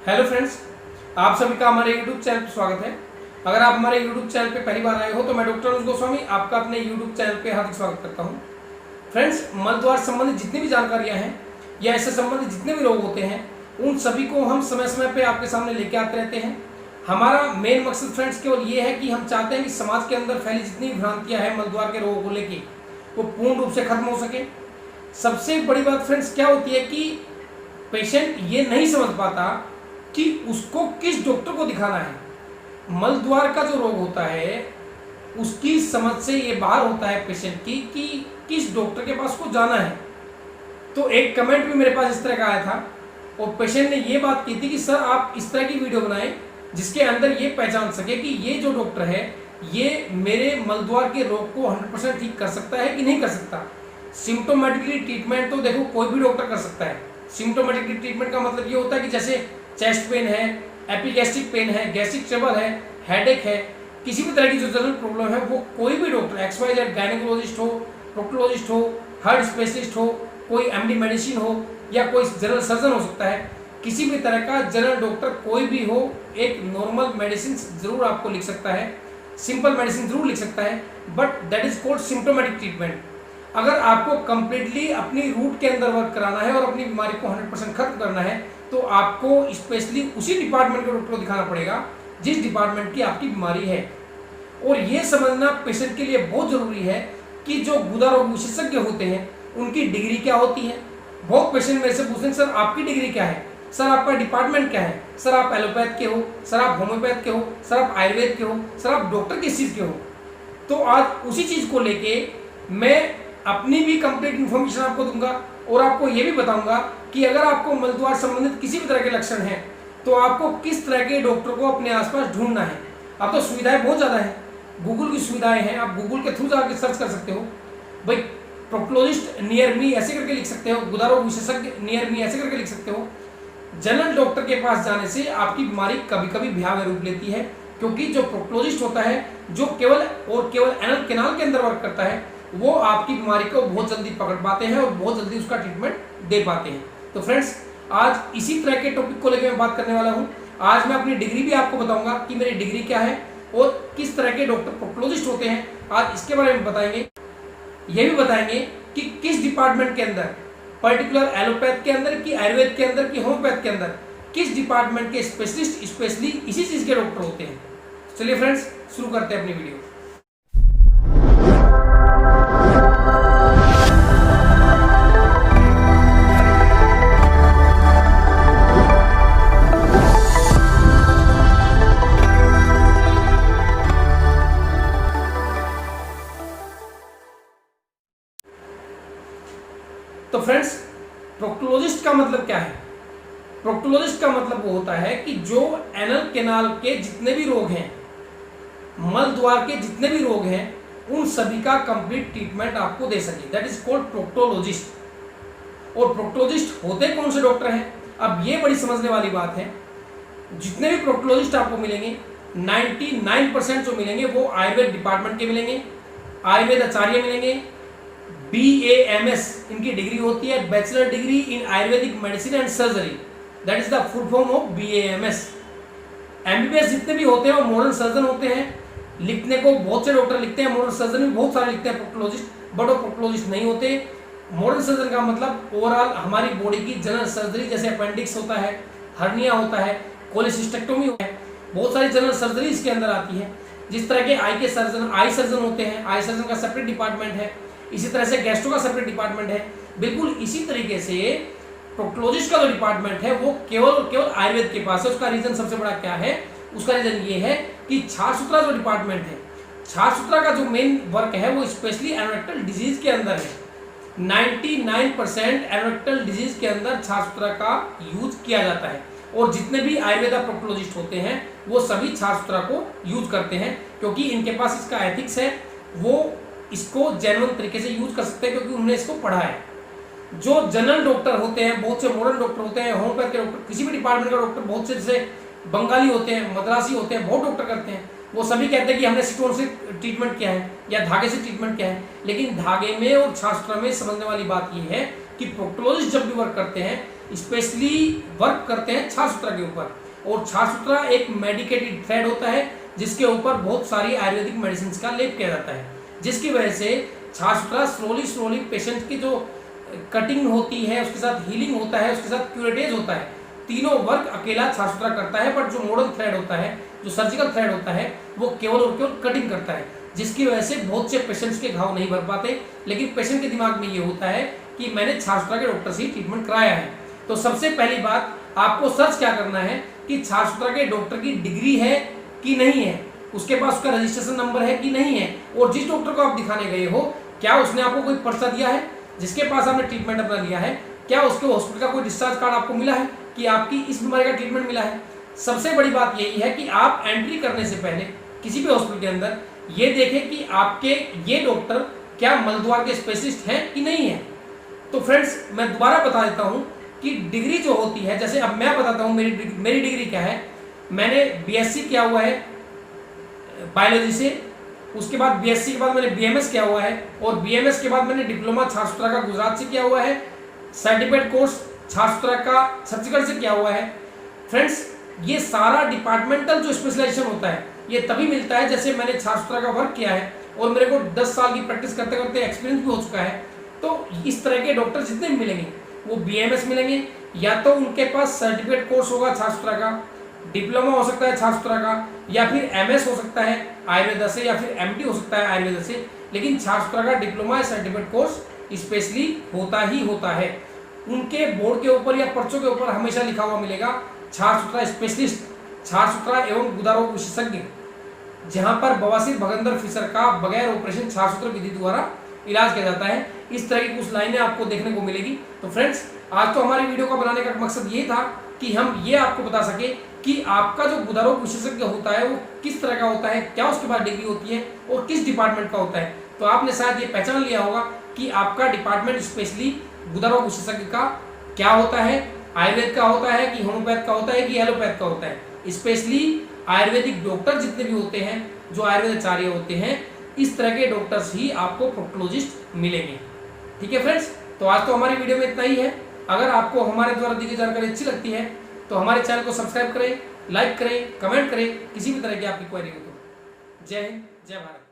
Hello friends, आप सभी का हमारे यूट्यूब चैनल पर स्वागत है। अगर आप हमारे यूट्यूब चैनल पे पहली बार आए हो तो मैं डॉक्टर अनुज गोस्वामी आपका अपने यूट्यूब चैनल पे हार्दिक स्वागत करता हूं। फ्रेंड्स, मलद्वार संबंधित जितनी भी जानकारियां हैं या इससे संबंधित जितने भी रोग होते हैं उन सभी को हम समय समय पे आपके सामने लेके आते रहते हैं। हमारा मेन मकसद फ्रेंड्स केवल ये है कि हम चाहते हैं कि समाज के अंदर फैली जितनी भ्रांतियां हैं मलद्वार के रोगों को लेके वो पूर्ण रूप से खत्म हो सके। सबसे बड़ी बात फ्रेंड्स क्या होती है कि पेशेंट ये नहीं समझ पाता कि उसको किस डॉक्टर को दिखाना है। मलद्वार का जो रोग होता है उसकी समझ से ये बाहर होता है पेशेंट की कि किस डॉक्टर के पास को जाना है। तो एक कमेंट भी मेरे पास इस तरह का आया था और पेशेंट ने ये बात की थी कि सर आप इस तरह की वीडियो बनाएं जिसके अंदर ये पहचान सके कि ये जो डॉक्टर है ये मेरे मलद्वार के रोग को 100% ठीक कर सकता है कि नहीं कर सकता। सिम्टोमेटिकली ट्रीटमेंट तो देखो कोई भी डॉक्टर कर सकता है। सिम्टोमेटिकली ट्रीटमेंट का मतलब ये होता है कि जैसे चेस्ट पेन है, एपिगैस्ट्रिक पेन है, गैस्ट्रिक ट्रबल है, हेडेक है, किसी भी तरह की जो जनरल प्रॉब्लम है वो कोई भी डॉक्टर XYZ गायनेकोलॉजिस्ट हो, प्रोक्टोलॉजिस्ट हो, हार्ट स्पेशलिस्ट हो, कोई MD मेडिसिन हो या कोई जनरल सर्जन हो सकता है। किसी भी तरह का जनरल डॉक्टर कोई भी हो एक नॉर्मल मेडिसिन जरूर आपको लिख सकता है, सिंपल मेडिसिन जरूर लिख सकता है, but that is called symptomatic treatment. अगर आपको कंप्लीटली अपनी रूट के अंदर वर्क कराना है और अपनी बीमारी को 100% खत्म करना है तो आपको स्पेशली उसी डिपार्टमेंट के डॉक्टर को दिखाना पड़ेगा जिस डिपार्टमेंट की आपकी बीमारी है। और ये समझना पेशेंट के लिए बहुत जरूरी है कि जो गुदा रोग विशेषज्ञ होते हैं उनकी डिग्री क्या होती है। बहुत पेशेंट मेरे से पूछते हैं सर आपकी डिग्री क्या है, सर आपका डिपार्टमेंट क्या है, सर आप एलोपैथ के हो, सर आप होम्योपैथ के हो, सर आप आयुर्वेद के हो, सर आप डॉक्टर किस चीज़ के हो। तो आज उसी चीज़ को लेके मैं अपनी भी कंप्लीट इन्फॉर्मेशन आपको दूंगा और आपको ये भी बताऊंगा कि अगर आपको मलद्वार संबंधित किसी भी तरह के लक्षण हैं तो आपको किस तरह के डॉक्टर को अपने आसपास ढूंढना है। अब तो सुविधाएं बहुत ज़्यादा हैं, गूगल की सुविधाएं हैं, आप गूगल के थ्रू जाकर सर्च कर सकते हो भाई प्रोक्टोलॉजिस्ट नियर मी ऐसे करके लिख सकते हो, गुदा रोग विशेषज्ञ नियर मी ऐसे करके लिख सकते हो। जनरल डॉक्टर के पास जाने से आपकी बीमारी कभी कभी भयावह रूप लेती है क्योंकि जो प्रोक्टोलॉजिस्ट होता है जो केवल एनल कैनाल के अंदर वर्क करता है वो आपकी बीमारी को बहुत जल्दी पकड़ पाते हैं और बहुत जल्दी उसका ट्रीटमेंट दे पाते हैं। तो फ्रेंड्स, आज इसी तरह के टॉपिक को लेकर मैं बात करने वाला हूं। आज मैं अपनी डिग्री भी आपको बताऊंगा कि मेरी डिग्री क्या है और किस तरह के डॉक्टर प्रोक्टोलॉजिस्ट होते हैं, आज इसके बारे में बताएंगे। ये भी बताएंगे कि किस डिपार्टमेंट के अंदर, पर्टिकुलर एलोपैथ के अंदर कि आयुर्वेद के अंदर कि होम्योपैथ के अंदर किस डिपार्टमेंट के स्पेशलिस्ट स्पेशली इसी चीज के डॉक्टर होते हैं। चलिए फ्रेंड्स, शुरू करते हैं अपनी वीडियो। तो फ्रेंड्स, प्रोक्टोलॉजिस्ट का मतलब क्या है? प्रोक्टोलॉजिस्ट का मतलब वो होता है कि जो एनल कैनाल के जितने भी रोग हैं, मल द्वार के जितने भी रोग हैं, उन सभी का कंप्लीट ट्रीटमेंट आपको दे सके, दैट इज कॉल्ड प्रोक्टोलॉजिस्ट। और प्रोक्टोलॉजिस्ट होते कौन से डॉक्टर हैं? अब ये बड़ी समझने वाली बात है। जितने भी प्रोक्टोलॉजिस्ट आपको मिलेंगे 99% जो मिलेंगे वो आयुर्वेद डिपार्टमेंट के मिलेंगे, आयुर्वेद आचार्य मिलेंगे, BAMS इनकी डिग्री होती है, bachelor degree in Ayurvedic medicine and surgery, that is the full form of BAMS। MBBS जितने भी होते हैं वो मॉडर्न सर्जन होते हैं। लिखने को बहुत से डॉक्टर लिखते हैं, मॉडर्न सर्जन भी बहुत सारे लिखते हैं प्रोक्टोलॉजिस्ट, बट वो प्रोक्टोलॉजिस्ट नहीं होते। मॉडर्न सर्जन का मतलब ओवरऑल हमारी बॉडी की जनरल सर्जरी, जैसे अपेंडिक्स होता है, हर्निया होता है, कोलेसिस्टेक्टोमी होता है, बहुत सारी जनरल सर्जरी इसके अंदर आती है। जिस तरह के आई के सर्जन आई सर्जन होते हैं, आई सर्जन का सेपरेट डिपार्टमेंट है, इसी तरह से गैस्ट्रो का सेपरेट डिपार्टमेंट है। बिल्कुल इसी तरीके से प्रोक्टोलॉजिस्ट का जो डिपार्टमेंट है वो केवल आयुर्वेद के पास है। उसका रीजन सबसे बड़ा क्या है? उसका रीजन ये है कि छाछ सूत्रा जो डिपार्टमेंट है, छाछ सूत्रा का जो मेन वर्क है वो स्पेशली एनोरेक्टल डिजीज के अंदर है। 99% एनोरेक्टल डिजीज के अंदर छाछ सूत्रा का यूज किया जाता है और जितने भी आयुर्वेदा प्रोक्टोलॉजिस्ट होते हैं वो सभी छाछ सूत्रा को यूज करते हैं क्योंकि इनके पास इसका एथिक्स है, वो इसको जेन्युइन तरीके से यूज कर सकते हैं क्योंकि उन्होंने इसको पढ़ा है। जो जनरल डॉक्टर होते हैं, बहुत से मॉडर्न डॉक्टर होते हैं, होम्योपैथ के डॉक्टर, किसी भी डिपार्टमेंट का डॉक्टर, बहुत से जैसे बंगाली होते हैं, मद्रासी होते हैं, बहुत डॉक्टर करते हैं, वो सभी कहते हैं कि हमने स्टोन से ट्रीटमेंट किया है या धागे से ट्रीटमेंट किया है। लेकिन धागे में और छाछ सूत्रा में समझने वाली बात यह है कि प्रोक्टोलॉजिस्ट जब भी वर्क करते हैं स्पेशली वर्क करते हैं छाछसूत्रा के ऊपर। और छाछसूत्रा एक मेडिकेटेड थ्रेड होता है जिसके ऊपर बहुत सारी आयुर्वेदिक मेडिसिन का लेप किया जाता है, जिसकी वजह से छाछसूत्रा स्लोली पेशेंट की जो कटिंग होती है, उसके साथ हीलिंग होता है, उसके साथ क्यूरेटेज होता है, तीनों वर्क अकेला छाछसूत्रा करता है। बट जो मॉडर्न थ्रेड होता है, जो सर्जिकल थ्रेड होता है, वो केवल और केवल कटिंग करता है, जिसकी वजह से बहुत से पेशेंट्स के घाव नहीं भर पाते। लेकिन पेशेंट के दिमाग में ये होता है कि मैंने छाछसूत्रा के डॉक्टर से ही ट्रीटमेंट कराया है। तो सबसे पहली बात आपको सर्च क्या करना है कि छाछसूत्रा के डॉक्टर की डिग्री है कि नहीं है, उसके पास उसका रजिस्ट्रेशन नंबर है कि नहीं है, और जिस डॉक्टर को आप दिखाने गए हो क्या उसने आपको कोई पर्चा दिया है, जिसके पास आपने ट्रीटमेंट अपना लिया है, क्या उसके हॉस्पिटल का कोई डिस्चार्ज कार्ड आपको मिला है कि आपकी इस बीमारी का ट्रीटमेंट मिला है। सबसे बड़ी बात यही है कि आप एंट्री करने से पहले किसी भी हॉस्पिटल के अंदर ये देखें कि आपके ये डॉक्टर क्या मलद्वार के स्पेशलिस्ट हैं कि नहीं है। तो फ्रेंड्स मैं दोबारा बता देता हूं कि डिग्री जो होती है, जैसे अब मैं बताता हूं मेरी डिग्री क्या है। मैंने बीएससी किया हुआ है बायोलॉजी से, उसके बाद बीएससी के बाद मैंने बीएमएस किया हुआ है, और बीएमएस के बाद मैंने डिप्लोमा छाछसूत्रा का गुजरात से किया हुआ है, सर्टिफिकेट कोर्स छाछसूत्रा का छत्तीसगढ़ से किया हुआ है। फ्रेंड्स ये सारा डिपार्टमेंटल जो स्पेशलाइजेशन होता है ये तभी मिलता है जैसे मैंने छाछसूत्रा का वर्क किया है और मेरे को 10 साल की प्रैक्टिस करते करते एक्सपीरियंस भी हो चुका है। तो इस तरह के डॉक्टर जितने भी मिलेंगे वो बीएमएस मिलेंगे, या तो उनके पास सर्टिफिकेट कोर्स होगा छाछसूत्रा का, डिप्लोमा हो सकता है छाछसूत्रा का, या फिर एमएस हो सकता है आयुर्वेदा से, या फिर एमडी हो सकता है आयुर्वेदा से। लेकिन छाछसूत्रा का डिप्लोमा या सर्टिफिकेट कोर्स स्पेशली होता ही होता है। उनके बोर्ड के ऊपर या पर्चों के ऊपर हमेशा लिखा हुआ मिलेगा छाछसूत्रा स्पेशलिस्ट, छाछसूत्रा एवं गुदा रोग विशेषज्ञ, जहां पर बवासीर भगंदर फिशर का बगैर ऑपरेशन छाछसूत्र विधि द्वारा इलाज किया जाता है। इस तरह की कुछ लाइनें आपको देखने को मिलेगी। तो फ्रेंड्स आज तो हमारी वीडियो का बनाने का मकसद ये था कि हम ये आपको बता सके कि आपका जो गुदा रोग विशेषज्ञ होता है वो किस तरह का होता है, क्या उसके पास डिग्री होती है और किस डिपार्टमेंट का होता है। तो आपने शायद ये पहचान लिया होगा कि आपका डिपार्टमेंट स्पेशली गुदा रोग विशेषज्ञ का क्या होता है, आयुर्वेद का होता है कि होम्योपैथ का होता है कि एलोपैथ का होता है। स्पेशली आयुर्वेदिक डॉक्टर जितने भी होते हैं, जो आयुर्वेदाचार्य होते हैं, इस तरह के डॉक्टर्स ही आपको प्रोक्टोलॉजिस्ट मिलेंगे। ठीक है फ्रेंड्स, तो आज तो हमारी वीडियो में इतना ही है। अगर आपको हमारे द्वारा दी गई जानकारी अच्छी लगती है तो हमारे चैनल को सब्सक्राइब करें, लाइक करें, कमेंट करें, किसी भी तरह की आपकी क्वेरी हो तो। जय हिंद, जय भारत।